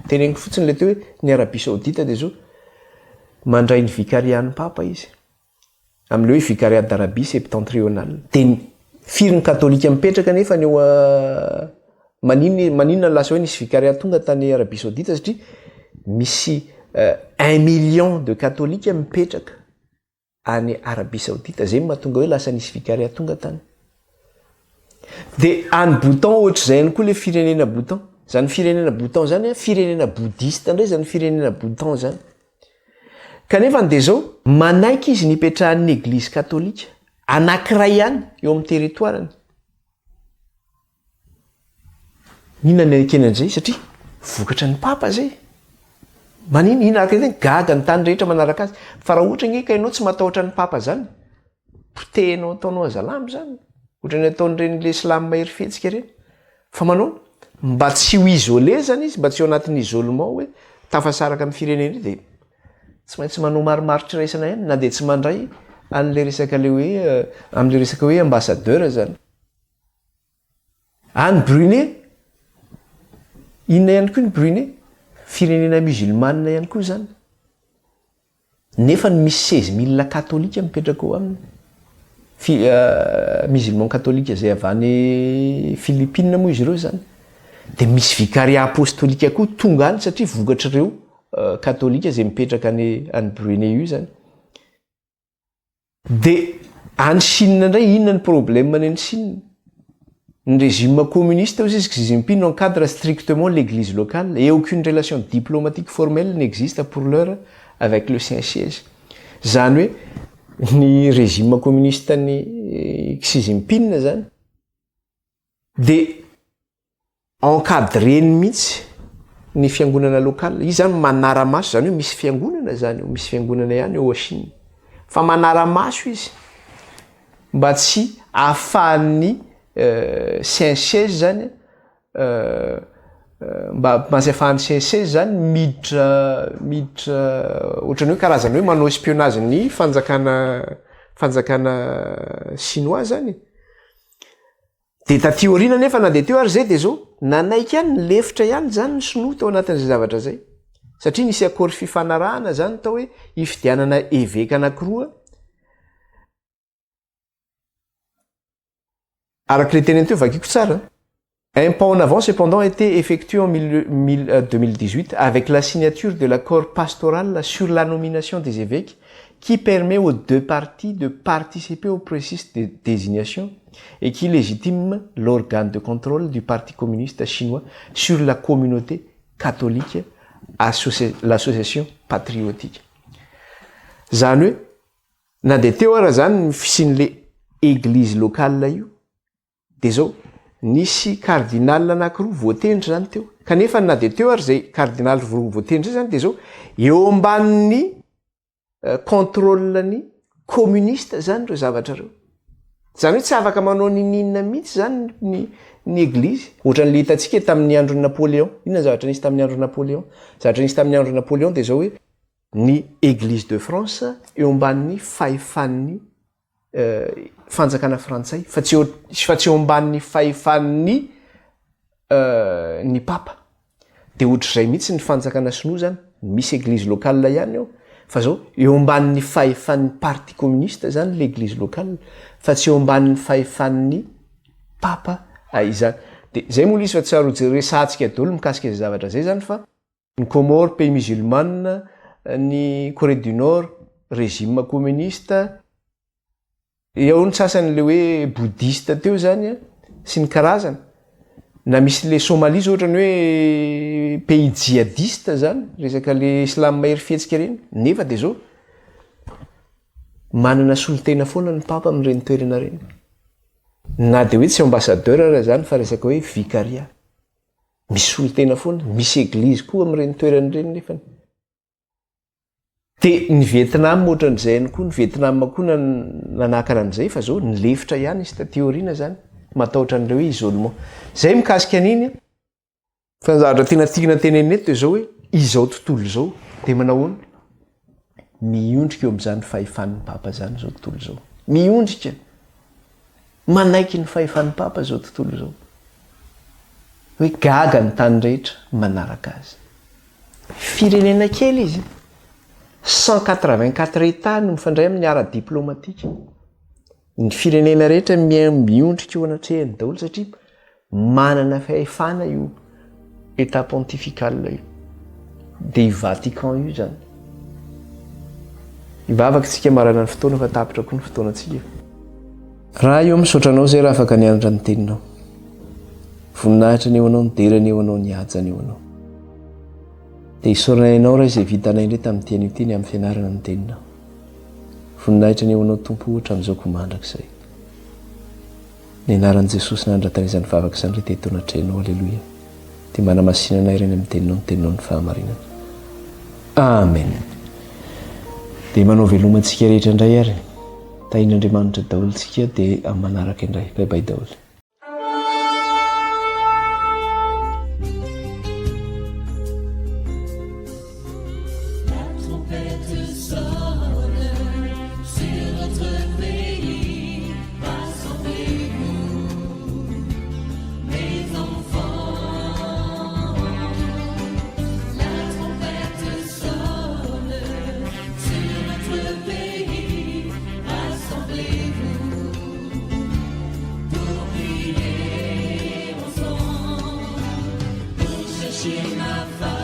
Teneniko fotsiny le teo hoe ny Arabie Saoudite de zao mandray ny vicariat ny papa izy amin'le hoe vicariat d'Arabie septentrionale. De firiny katolika mipetraka nefa ny eo maninona lasa hoe nisy vicariat tonga tany Arabie Saoudite satria misy 1 million de catholiques mipetraka any Arabie Saoudite, zay mahatonga hoe lasa nisy vicariat tonga tany. De any Bhoutan ohatr'izay ihany koa le firenena Bhoutan. Zany firenena Bhoutan zany firenena bouddhiste indray zany firenena Bhoutan zany. Kanefa de zao manaiky izy nipetrahan'ny église catholique anankiray ihany eo amin'ny territoirany. Inona ny ekenan'izay? Satria vokatra ny papa zay. Manino inaraka zay gaga ny tany rehetra manaraka azy. Fa raha ohatra nge ka ianao tsy matahotra ny papa zany, potehinao ataonao azalamy zany. Ohatra ny ataon'ireny le slam mahery fetsika ireny. Fa manao mba tsy ho isolé zany izy, mba tsy ho anatin'ny isolement hoe tafasaraka amin'ny firenena de tsy maintsy manao marimaritra raisana ihany, na de tsy mandray an'le resaka le hoe amin'le resaka hoe ambassadeur zany. Any Brunei, inona ihany koa ny Brunei? Firenena musulmane ihany koa zany. Nefa ny misy 16,000 katolika mipetraka ao aminy. Musulman katolika zay avy any Philippines moa izy ireo zany. De misy vicariat apostolika koa tonga any satria vokatr'ireo katolika zay mipetraka any Brunei io zany. De any Chine ndray inona ny problème any Chine? Le régime communiste aussi, Xi Jinping encadre strictement l'église locale et aucune relation diplomatique formelle n'existe pour l'heure avec le Saint-Siège. Zany hoe ny régime communiste ny Xi Jinping zany de encadreny mihitsy ny fiangonana lokale. Izy zany manara-maso, zany hoe misy fiangonana zany, misy fiangonana ihany eo Chine. Fa manara-maso izy mba tsy ahafahan'ny CNCS zany mba mahatsy ahafahan'ny CNCS zany miditra ohatrany hoe karazany hoe manao espionnage ny fanjakana chinois zany. De taty aoriana nefa na de teo ary zay de zao nanaiky ihany ny lefitra ihany zany ny sinoa teo anatin'izay zavatra zay, satria nisy akôry fifanarahana zany tao hoe ifidianana évêque anankiroa. Araky le teneny teo vakiko tsara. Un pas en avant cependant a été effectué en 2018 avec la signature de l'accord pastoral sur la nomination des évêques qui permet aux deux parties de participer au processus de désignation et qui légitime l'organe de contrôle du Parti communiste chinois sur la communauté catholique, l'association patriotique. Zany hoe na de teo ara zany fisin'le église locale io de zao nisy cardinal anankiroa voatendry zany teo. Kanefa na de teo ary zay cardinal voatendry zany de zao eo ambanin'ny contrôle-ny communiste zany reo zavatra reo. Zany hoe tsy afaka manao ninina mihitsy zany ny église. Ohatran'le hitantsika tamin'ny andron'ny Napoléon. Inona zavatra nisy tamin'ny andron'ny Napoléon? Zavatra nisy tamin'ny andron'ny Napoléon de zao hoe ny église de France eo ambanin'ny fahefan'ny fanjakana frantsay fa tsy eo ambanin'ny fahefan'ny ny papa. De ohatr'izay mihitsy ny fanjakana sinoa zany, misy église locale ihany eo, fa zao eo ambanin'ny fahefan'ny parti communiste zany l'église locale, fa tsy eo ambanin'ny fahefan'ny papa izany. De zay moa izy fa tsy aro resahantsika daholo mikasika izay zavatra zay zany fa ny Comores, pays musulmane, ny Corée du Nord, régime communiste, eo ny sasany le hoe bouddhiste teo zany sy ny karazany. Na misy le Somalie zao ohatrany hoe pays djihadiste zany, resaka le islam mahery fihetsika reny, nefa de zao manana solotena foana ny papa amin'ireny toerana reny. Na de hoe tsy ambassadeur ara zany fa resaka hoe vicaria. Misy solotena foana, misy église koa amin'ireny toerana reny nefa. De ny Vietnam ohatran'izay ihany koa, ny Vietnam koa nanakana an'izay fa zao ny lefitra ihany izy taty aoriana zany, matahotra an'ireo hoe isolement. Zay mikasika an'iny fa ny zavatra tena tiana tenenina eto zao hoe izao tontolo zao de manahoana miondrika eo amin'izany fahefan'ny papa zany zao tontolo zao. Miondrika manaiky ny fahefan'ny papa zao tontolo zao. Hoe gaga ny tany rehetra manaraka azy. Firenena kely izy. 184 états no mifandray amin'ny ara diplomatique. Ny firenena rehetra miondrika eo anatrehany daholo satria manana fahefana io état pontifical io. De i Vatican io zany. Ivavaka tsika marana ny fotoana fa tapitra koa ny fotoanantsika. Raha io misotranao zay raha afaka nianatra ny teninao. Voninahitra ny eo anao, ny derany eo anao, ny hajany eo anao. De isaoranao raha izay vitanay indray tamin'ny teny io teny amin'ny fianarana ny teninao. Voninahitra ny eo anao tompo ohatra amin'izao mandrakizay. Ny anaran'i Jesosy nandratana izany vavaka izany rehetra eto anatrehanao, aleloia. Dia manamasinanay ireny amin'ny teninao ny fahamarinana. Amen. Dia manao velomantsika rehetra indray ary. Tahin'Andriamanitra daholo tsika dia amin'ny manaraka indray. Bye daholo. Ma